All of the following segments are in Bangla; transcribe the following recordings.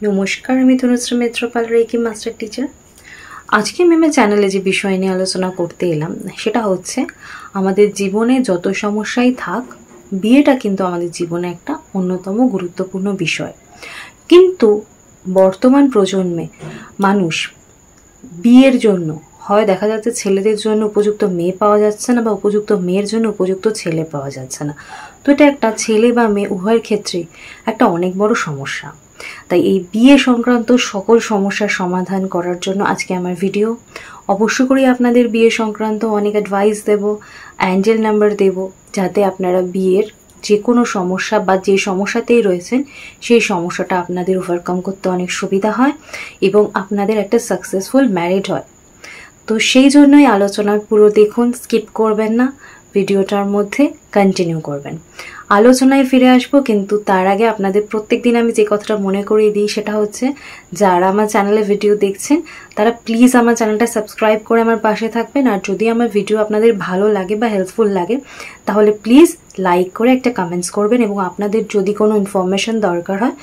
নমস্কার, আমি তনুশ্রী মিত্র পাল, রেকি মাস্টার টিচার। আজকে আমি আমার চ্যানেলে যে বিষয় নিয়ে আলোচনা করতে এলাম সেটা হচ্ছে আমাদের জীবনে যত সমস্যাই থাক, বিয়েটা কিন্তু আমাদের জীবনে একটা অন্যতম গুরুত্বপূর্ণ বিষয়। কিন্তু বর্তমান প্রজন্মে মানুষ বিয়ের জন্য হয় দেখা যাচ্ছে ছেলেদের জন্য উপযুক্ত মেয়ে পাওয়া যাচ্ছে না, বা উপযুক্ত মেয়ের জন্য উপযুক্ত ছেলে পাওয়া যাচ্ছে না। তো এটা একটা ছেলে বা মেয়ে উভয়ের ক্ষেত্রে একটা অনেক বড় সমস্যা। তাই এই বিয়ে সংক্রান্ত সকল সমস্যার সমাধান করার জন্য আজকে আমার ভিডিও। অবশ্য করেই আপনাদের বিয়ে সংক্রান্ত অনেক অ্যাডভাইস দেব, অ্যাঞ্জেল নাম্বার দেব, যাতে আপনারা বিয়ের যে কোনো সমস্যা বা যে সমস্যাতেই রয়েছেন সেই সমস্যাটা আপনাদের ওভারকাম করতে অনেক সুবিধা হয় এবং আপনাদের একটা সাকসেসফুল ম্যারেজ হয়। তো সেই জন্যই আলোচনা পুরো দেখুন, স্কিপ করবেন না, ভিডিওটার মধ্যে কন্টিনিউ করবেন। আলোচনায় ফিরে আসবো, কিন্তু তার আগে আপনাদের প্রত্যেক দিন আমি যে কথাটা মনে করিয়ে দিই সেটা হচ্ছে, যারা আমার চ্যানেলে ভিডিও দেখছেন তারা প্লিজ আমার চ্যানেলটা সাবস্ক্রাইব করে আমার পাশে থাকবেন। আর যদি আমার ভিডিও আপনাদের ভালো লাগে বা হেল্পফুল লাগে তাহলে প্লিজ লাইক করে একটা কমেন্টস করবেন। এবং আপনাদের যদি কোনো ইনফরমেশন দরকার হয়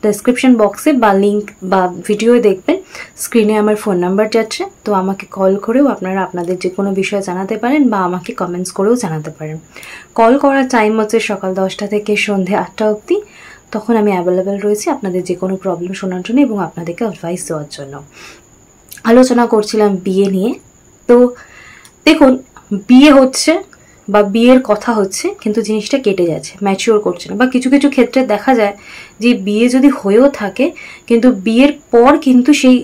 ডেসক্রিপশন বক্সে বা লিঙ্ক বা ভিডিও দেখবেন, স্ক্রিনে আমার ফোন নাম্বার যাচ্ছে, তো আমাকে কল করেও আপনারা আপনাদের যে কোনো বিষয় জানাতে পারেন বা আমাকে কমেন্টস করেও জানাতে পারেন। কল করার টাইম হচ্ছে সকাল 10টা থেকে সন্ধে 8টা অবধি। তখন আমি অ্যাভেলেবেল রয়েছি আপনাদের যে কোনো প্রবলেম শোনার জন্য এবং আপনাদেরকে অ্যাডভাইস দেওয়ার জন্য। আলোচনা করছিলাম বিয়ে নিয়ে। তো দেখুন, বিয়ে হচ্ছে বা বিয়ের কথা হচ্ছে, কিন্তু জিনিসটা কেটে যাচ্ছে, ম্যাচিওর করছে না। বা কিছু কিছু ক্ষেত্রে দেখা যায় যে বিয়ে যদি হয়েও থাকে কিন্তু বিয়ের পর কিন্তু সেই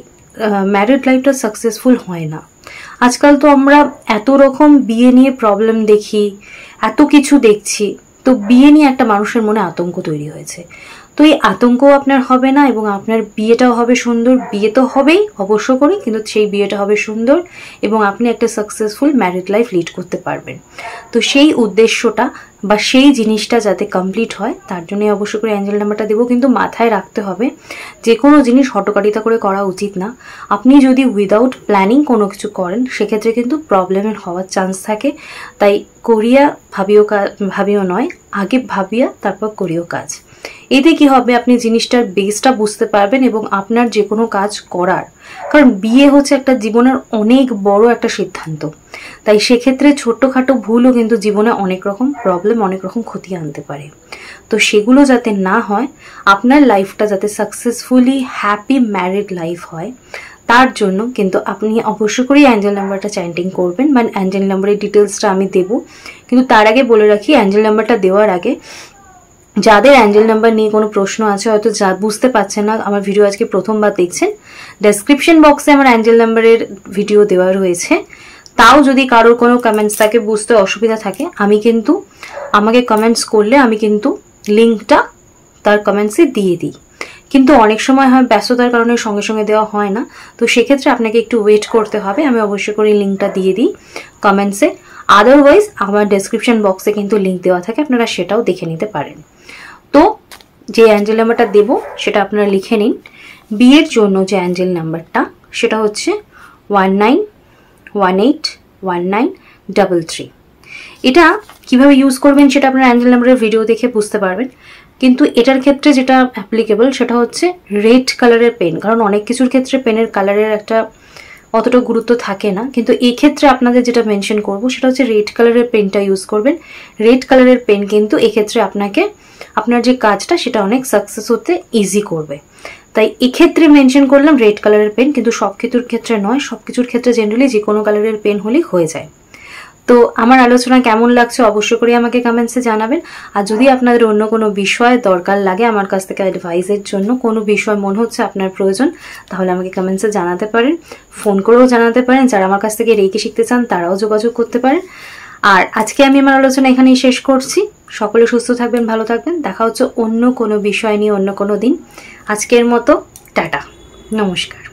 ম্যারিড লাইফটা সাকসেসফুল হয় না। আজকাল তো আমরা এত রকম বিয়ে নিয়ে প্রবলেম দেখি, এত কিছু দেখছি, তো বিয়ে নিয়ে একটা মানুষের মনে আতঙ্ক তৈরি হয়েছে। তো এই আতঙ্কও আপনার হবে না এবং আপনার বিয়েটাও হবে সুন্দর। বিয়ে তো হবেই অবশ্য করে, কিন্তু সেই বিয়েটা হবে সুন্দর এবং আপনি একটা সাকসেসফুল ম্যারিড লাইফ লিড করতে পারবেন। তো সেই উদ্দেশ্যটা বা সেই জিনিসটা যাতে কমপ্লিট হয় তার জন্যই অবশ্য করে অ্যাঞ্জেল নাম্বারটা দেবো। কিন্তু মাথায় রাখতে হবে যে কোনো জিনিস হটকারিতা করে করা উচিত না। আপনি যদি উইদাউট প্ল্যানিং কোনো কিছু করেন সেক্ষেত্রে কিন্তু প্রবলেমের হওয়ার চান্স থাকে। তাই করিয়া ভাবিও নয়, আগে ভাবিয়া তারপর করিও কাজ। এতে কি হবে, আপনি জিনিসটার বেসটা বুঝতে পারবেন এবং আপনার যে কোনো কাজ করার, কারণ বিয়ে হচ্ছে একটা জীবনের অনেক বড় একটা সিদ্ধান্ত। তাই সেক্ষেত্রে ছোট্টখাটো ভুলও কিন্তু জীবনে অনেক রকম প্রবলেম, অনেক রকম ক্ষতি আনতে পারে। তো সেগুলো যাতে না হয়, আপনার লাইফটা যাতে সাকসেসফুলি হ্যাপি ম্যারিড লাইফ হয়, তার জন্য কিন্তু আপনি অবশ্য করেই অ্যাঞ্জেল নাম্বারটা চ্যান্টিং করবেন। মানে অ্যাঞ্জেল নাম্বারের ডিটেলসটা আমি দেবো, কিন্তু তার আগে বলে রাখি, অ্যাঞ্জেল নাম্বারটা দেওয়ার আগে যাদের অ্যাঞ্জেল নাম্বার নিয়ে কোনো প্রশ্ন আছে, হয়তো যা বুঝতে পারছেন না, আমার ভিডিও আজকে প্রথমবার দেখছেন, ডেসক্রিপশন বক্সে আমার অ্যাঞ্জেল নাম্বারের ভিডিও দেওয়া রয়েছে। তাও যদি কারোর কোনো কমেন্টস থাকে, বুঝতে অসুবিধা থাকে, আমাকে কমেন্টস করলে আমি কিন্তু লিঙ্কটা তার কমেন্টসে দিয়ে দিই। কিন্তু অনেক সময় হয় ব্যস্ততার কারণে সঙ্গে সঙ্গে দেওয়া হয় না, তো সেক্ষেত্রে আপনাকে একটু ওয়েট করতে হবে। আমি অবশ্যই করে লিঙ্কটা দিয়ে দিই কমেন্টসে। আদারওয়াইজ আমার ডেসক্রিপশন বক্সে কিন্তু লিঙ্ক দেওয়া থাকে, আপনারা সেটাও দেখে নিতে পারেন। তো যে অ্যাঞ্জেল নাম্বারটা দেবো সেটা আপনারা লিখে নিন। বিয়ের জন্য যে অ্যাঞ্জেল নাম্বারটা সেটা হচ্ছে 19181933। এটা কিভাবে ইউজ করবেন সেটা আপনারা অ্যাঞ্জেল নাম্বারের ভিডিও দেখে বুঝতে পারবেন। কিন্তু এটার ক্ষেত্রে যেটা অ্যাপ্লিকেবল সেটা হচ্ছে রেড কালারের পেন, কারণ অনেক কিছুর ক্ষেত্রে পেনের কালারের একটা অতটা গুরুত্ব থাকে না, কিন্তু এই ক্ষেত্রে আপনাদের যেটা মেনশন করব সেটা হচ্ছে রেড কালারের পেনটা ইউজ করবেন। রেড কালারের পেন কিন্তু এক্ষেত্রে আপনাকে আপনার যে কাজটা সেটা অনেক সাকসেস হতে ইজি করবে। তাই এক্ষেত্রে মেনশন করলাম রেড কালারের পেন, কিন্তু সব কিছুর ক্ষেত্রে নয়। সব কিছুর ক্ষেত্রে জেনারেলি যে কোনো কালারের পেন হলেই হয়ে যায়। তো আমার আলোচনা কেমন লাগছে অবশ্যই করে আমাকে কমেন্টসে জানাবেন। আর যদি আপনাদের অন্য কোনো বিষয় দরকার লাগে আমার কাছ থেকে অ্যাডভাইসের জন্য, কোনো বিষয় মনে হচ্ছে আপনার প্রয়োজন, তাহলে আমাকে কমেন্টসে জানাতে পারেন, ফোন করেও জানাতে পারেন। যারা আমার কাছ থেকে রেকি শিখতে চান তারাও যোগাযোগ করতে পারেন। আর আজকে আমি আমার আলোচনা এখানেই শেষ করছি। সকলে সুস্থ থাকবেন, ভালো থাকবেন। দেখা হচ্ছে অন্য কোনো বিষয় নিয়ে অন্য কোনো দিন। আজকের মতো টাটা, নমস্কার।